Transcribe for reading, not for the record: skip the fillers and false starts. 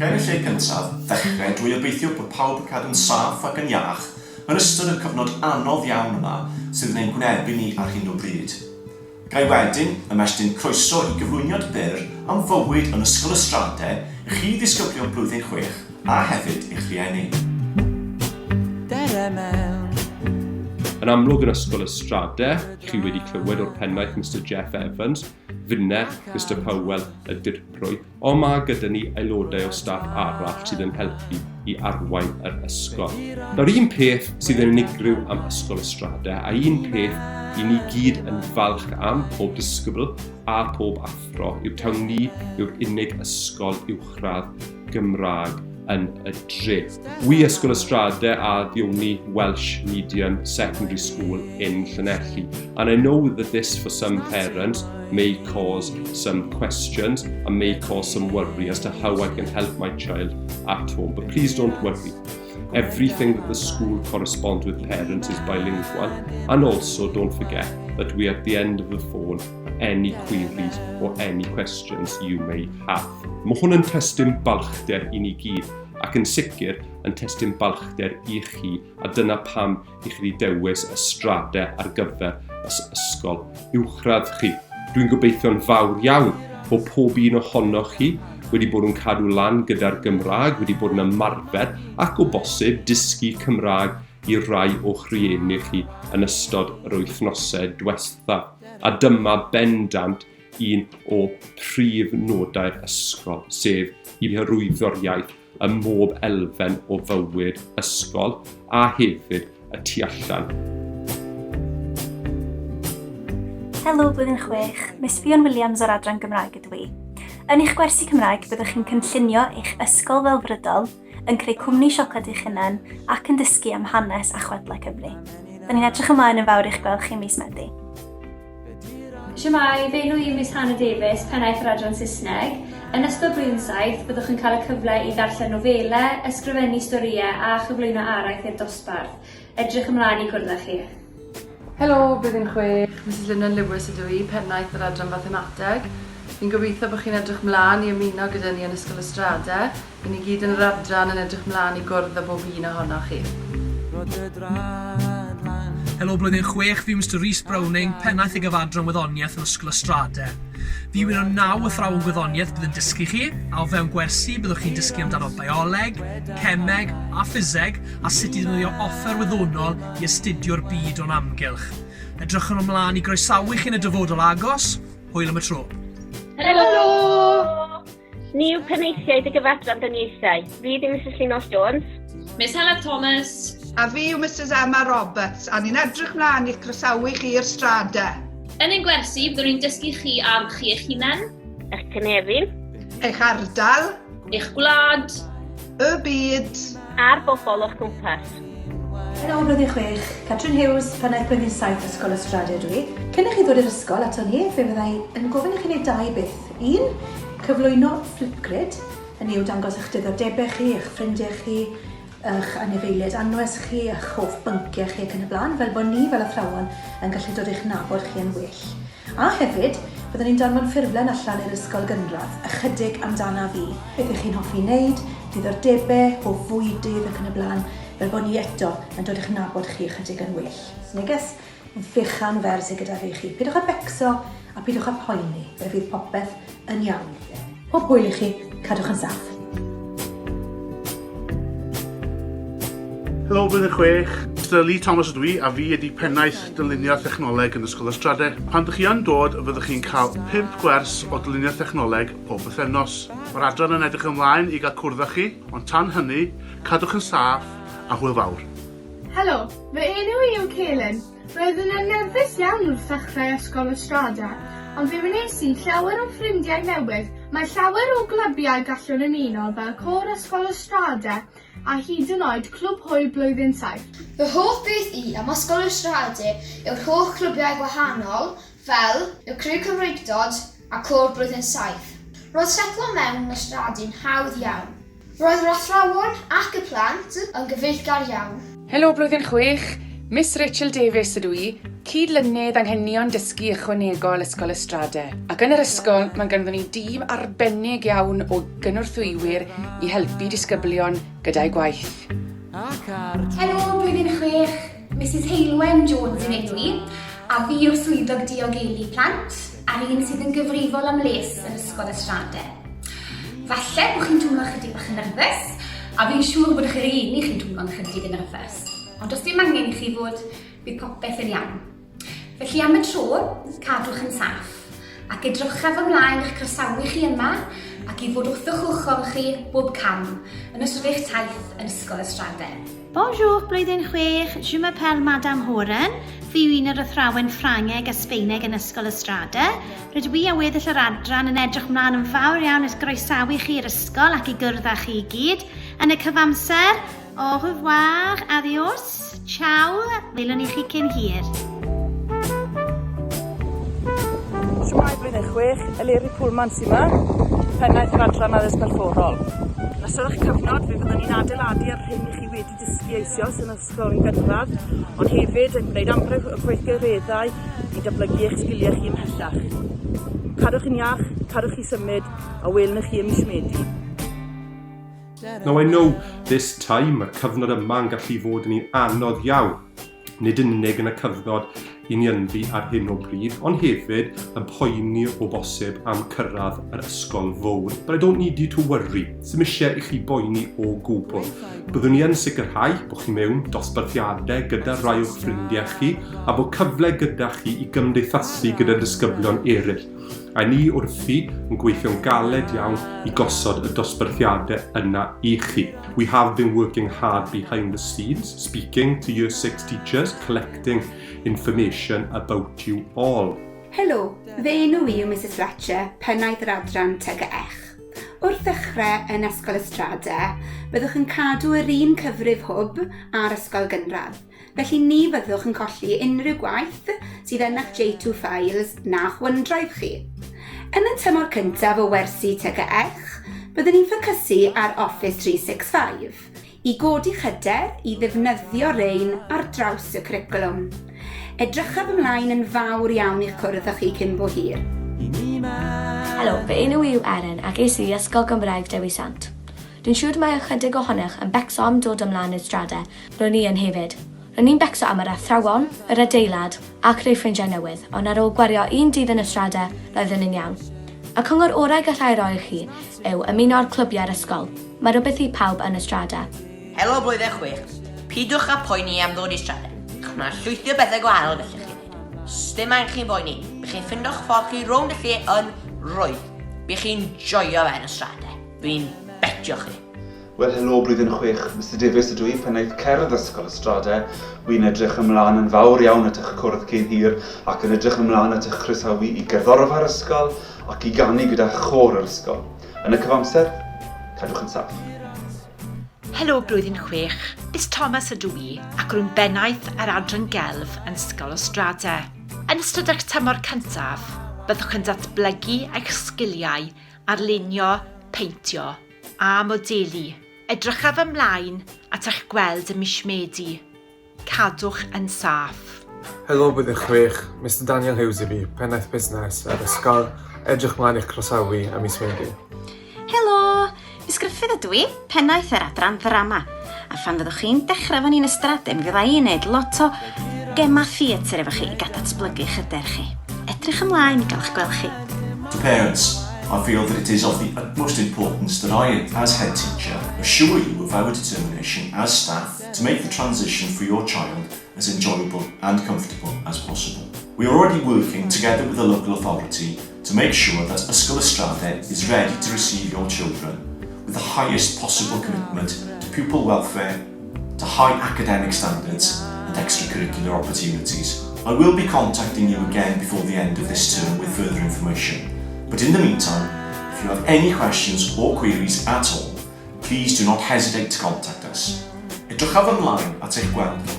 Gair y lle cyntaf, ddechrau drwy obeithio bod pawb yn cadw'n saff ac yn iach yn ystod y cyfnod anodd iawn yma sydd yn ein gwynebu ni ar hyn o bryd. Gai wedyn ymestyn croeso i gyflwyniad byr am fywyd yn Ysgol Ystradau i chi ddisgyblion blwyddyn 6 a hefyd eich rhieni. Yn amlwg yn Ysgol Ystradau, chi wedi clywed o'r pennaeth Mr Jeff Evans, finne Mr Powell y dirprwy, ond mae gyda ni aelodau o staff arall sydd yn helpu i arwain yr ysgol. Nawr un peth sydd yn unigryw am Ysgol Ystradau a un peth i ni gyd yn falch am pob disgybl a pob athro yw taw ni yw'r unig ysgol uwchradd Gymraeg yn y dre. We Ysgol Ystradau are the only Welsh medium secondary school in Llanelli, and I know that this for some parents may cause some questions and may cause some worry as to how I can help my child at home, but please don't worry. Everything that the school corresponds with parents is bilingual, and also don't forget that we are at the end of the phone for any queries or any questions you may have. Mae hwn yn testyn balchder i ni gyd, ac yn sicr yn testyn balchder i chi, a dyna pam i chi wedi dewis Ystradau ar gyfer ysgol uwchradd chi. Dwi'n gobeithio'n fawr iawn bod pob un ohonoch chi wedi bod yn cadw lan gyda'r Gymraeg, wedi bod yn ymarfer ac o bosib dysgu Cymraeg i rai o'ch rhieni chi yn ystod yr wythnosau diwethaf. A dyma bendant un o prif nodau'r ysgol, sef i hyrwyddo'r iaith ym mob elfen o fywyd ysgol a hefyd y tu allan. Helo blwyddyn 6, Miss Fion Williams o'r Adran Gymraeg ydw i. Yn eich gwersi Cymraeg byddwch chi'n cynllunio eich ysgol fel brydol, yn creu cwmni siocled eich hunain ac yn dysgu am hanes a chwedlau Cymru. Da ni'n edrych ymlaen yn fawr i'ch gweld chi mis Medi. Siwmai, fe nhw i Miss Hannah Davies, pennaeth yr Adran Saesneg. Yn ystod blwyddyn 7, byddwch yn cael y cyfle i ddarllen nofelau, ysgrifennu storïau a chyflwyno araith i'r dosbarth. Edrych ymlaen i gwrdd â chi. Helo, blwyddyn 6, Mrs Lynnon Lewis ydw i, pennaeth yr Adran Fathemateg. Fi'n gobeithio bod chi'n edrych mlaen i ymuno gyda ni yn Ysgol Ystradau. Fi ni gyd yn yr adran yn edrych mlaen i gwrdd â bob un ohonoch chi. Helo blwyddyn 6, fi Mr Rhys Browning, pennaeth y gyfadran wyddoniaeth yn Ysgol Ystradau. Fi yw'n o 9 athrawon gwyddoniaeth bydd yn dysgu chi, a o fewn gwersi byddwch chi'n dysgu amdano bioleg, cemeg a ffiseg, a sut i ddefnyddio offer wyddonol i astudio'r byd o'n amgylch. Edrychwn ymlaen i groesawu chi yn y dyfodol agos, hwyl am y tro. Helo! Ni yw pennaethiaid y gyfadran daniaethau. Fi yw Mrs Llynos Jones. Miss Helen Thomas. A fi yw Mrs Emma Roberts, a ni'n edrych mlaen i'ch croesawu chi i'r Stradau. Yn ein gwersi, byddwn ni'n dysgu chi am chi eich hunain, Eich cynefin. Eich ardal, eich gwlad, y byd, A'r bobl o'ch gwmpas. Helo blwyddyn 6, Catrin Hughes, pennaeth blwyddyn 7 Ysgol Ystradau ydw i. Cyn i chi ddod i'r ysgol ato ni, fe fyddai yn gofyn i chi wneud 2 beth. 1. Cyflwyno Flipgrid, hynny yw dangos eich diddordebau chi, eich ffrindiau chi, eich anifeiliaid anwes chi, eich hoff bynciau chi ac yn y blaen, fel bod ni fel athrawon yn gallu dod i'ch nabod chi yn well. A hefyd, byddwn ni'n danfon ffurflen allan i'r ysgol gynradd, ychydig amdana fi. Beth ych chi'n hoffi wneud, diddordebau, hoff fwydydd ac yn y blaen, fel bod ni eto yn dod i'ch nabod chi ychydig yn well. Neges fechan fer sydd gyda fi chi. Pidwch â becso a pidwch â poeni, fe fydd popeth yn iawn. Pob hwyl i chi, cadwch yn saff. Helo, blwyddyn 6. Mr Lee Thomas ydw i, a fi ydi pennaeth dylunio technoleg yn Ysgol Ystradau. Pan ydych chi yn dod, fyddwch chi'n cael 5 gwers o dylunio technoleg pob bythefnos. Mae'r adran yn edrych ymlaen i gael cwrdd â chi, ond tan hynny, cadwch yn saff a hwyl fawr. Helo, fy enw i yw Celyn. Roeddwn yn nerfus iawn wrth ddechrau Ysgol Ystradau, ond fe wnes i llawer o ffrindiau newydd. Mae llawer o glybiau gallwn ymuno fel Côr Ysgol Ystradau a hyd yn oed Clwb Hwyl blwyddyn 7. Fy hoff beth i am Ysgol Ystradau yw'r holl clwbiau gwahanol fel y Criw Cymreigdod a Côr blwyddyn 7. Roedd setlo mewn yn Ystradau'n hawdd iawn. Roedd yr athrawon ac y plant yn gyfeillgar iawn. Helo blwyddyn 6, Miss Rachel Davies ydw i, cydlynydd anghenion dysgu ychwanegol Ysgol Ystrade. Ac yn yr ysgol, mae ganddyn ni dîm arbennig iawn o gynorthwywyr i helpu disgyblion gyda'i gwaith. Helo, blwyddyn 6, Mrs Heilwen Jones yn ydw i, a fi yw'r swyddog diogelu plant, a'r un sydd yn gyfrifol am les yn Ysgol Ystrade. Falle bod chi'n twmlo chydig bach yn nerfus, a fi'n siŵr bod chi'r un i chi'n twmlo'n chydig yn nerfus. Ond os dim angen i chi fod, bydd popeth yn iawn. Felly am y tro, cadwch yn saff, ac edrychaf ymlaen eich croesawu chi yma, ac i fod wrthych ochr chi bob cam yn ystod eich taith yn Ysgol Ystrade. Bonjour, blwyddyn 6, je m'appelle Madame Horan, fi yw un o'r athrawon Ffrangeg a Sbeineg yn Ysgol Ystrade. Rydw i a weddill yr adran yn edrych ymlaen yn fawr iawn ys groesawu chi'r ysgol ac i gwrdd â chi i gyd. Yn y cyfamser, au revoir, adios, ciao, welwn i chi cyn hir. Shwmai blwyddyn 6, Eleri Pwlman sy'n yma, pennaeth yr adran addysg corfforol. Yn ystod eich cyfnod, fe fyddwn ni'n adeiladu'r hyn i chi wedi dysgu eisoes yn ysgol yn gynradd, ond hefyd yn gwneud amryw o gweithgareddau i datblygu eich sgiliau chi ymhellach. Cadwch yn iach, cadwch chi symud, a welwn chi ym mis Medi. Now I know this time mae'r cyfnod yma yn gallu fod yn un anodd iawn. Nid yn unig yn y cyfnod i ni ynddi ar hyn o bryd, ond hefyd yn poeni o bosib am cyrraedd yr ysgol fawr. But I don't need you to worry. Sym eisiau i chi boeni o gwbl. Byddwn ni yn sicrhau bod chi mewn dosbarthiadau gyda rai o'ch ffrindiau chi a bod cyfle gyda chi i gymdeithasu gyda disgyblion eraill. A ni wrthi yn gweithio'n galed iawn i gosod y dosbarthiadau yna i chi. We have been working hard behind the scenes, speaking to Year 6 teachers, collecting information about you all. Helo, fe enw i yw Mrs Fletcher, pennaeth yr adran TGEch. Wrth ddechrau yn Ysgol Ystrade, byddwch yn cadw yr un cyfrif hwb ar Ysgol Gynradd. Felly ni fyddwch yn colli unrhyw gwaith sydd yn eich J2 files na'ch OneDrive chi. Yn y tymor cyntaf o wersi TGEch, byddwn ni'n ffocysu ar Office 365 i godi hyder i ddefnyddio rein ar draws y cwricwlwm. Edrychaf ymlaen yn fawr iawn i'ch cwrdd â chi cyn bo hir. Helo, fe enw i yw Erin ac es i Ysgol Gymraeg Dewi Sant. Dwi'n siŵr mae ychydig ohonych yn becso am dod ymlaen i'r strade, rwy'n ni yn hefyd. Rwy'n ni'n becso am yr athrawon, yr adeilad ac rei ffrindiau newydd, ond ar ôl gwario un dydd yn y strade, roedd yn iawn. Y cyngor orau gallai roi chi yw ymuno'r clwbiau'r ysgol. Mae rhywbeth i pawb yn y strade. Helo blwyddyn 6, pidwch â poeni am ddod i strade. Mae llwythio bethau gwahanol gallech chi wneud. Dim angen chi'n boeni, bydd chi'n ffindo'ch ffordd chi rownd y lle yn rwydd. Bydd chi'n joio fe yn y strade. Bydd betio chi. Wel, helo blwyddyn 6, Mr Davies ydw i, pennaeth cerdd Ysgol Ystrade. Wy'n edrych ymlaen yn fawr iawn at eich cwrdd cyn hir ac yn edrych ymlaen at eich croesawu i gerddorfa'r ysgol ac i ganu gyda chor yr ysgol. Yn y cyfamser, cadwch yn saff. Helo blwyddyn 6, Miss Thomas ydw i ac rwy'n bennaeth ar adran gelf yn Ysgol Ystrade. Yn ystod eich tymor cyntaf, byddwch yn datblygu eich sgiliau arlunio, peintio a modelu. Edrychaf ymlaen at eich gweld ym mis Medi. Cadwch yn saff. Helo blwyddyn 6, Mr Daniel Hughes i fi, pennaeth busnes ar ysgol, edrych mlaen i'ch croesawu ym mis Medi. Helo, Miss Griffith ydw i, pennaeth yr adran ddrama. A phan fyddwch chi'n dechrau fan i'n Ystrade, mi fydda i'n neud lot o gema theatr efo chi i gad datblygu hyder chi. Edrych ymlaen i gael eich gweld chi. To parents, I feel that it is of the utmost importance that I, as head teacher, assure you of our determination as staff to make the transition for your child as enjoyable and comfortable as possible. We are already working together with the local authority to make sure that Ysgol Ystrade is ready to receive your children with the highest possible commitment to pupil welfare, to high academic standards and extracurricular opportunities. I will be contacting you again before the end of this term with further information. But in the meantime, if you have any questions or queries at all, please do not hesitate to contact us. Edrychaf ymlaen at eich gweld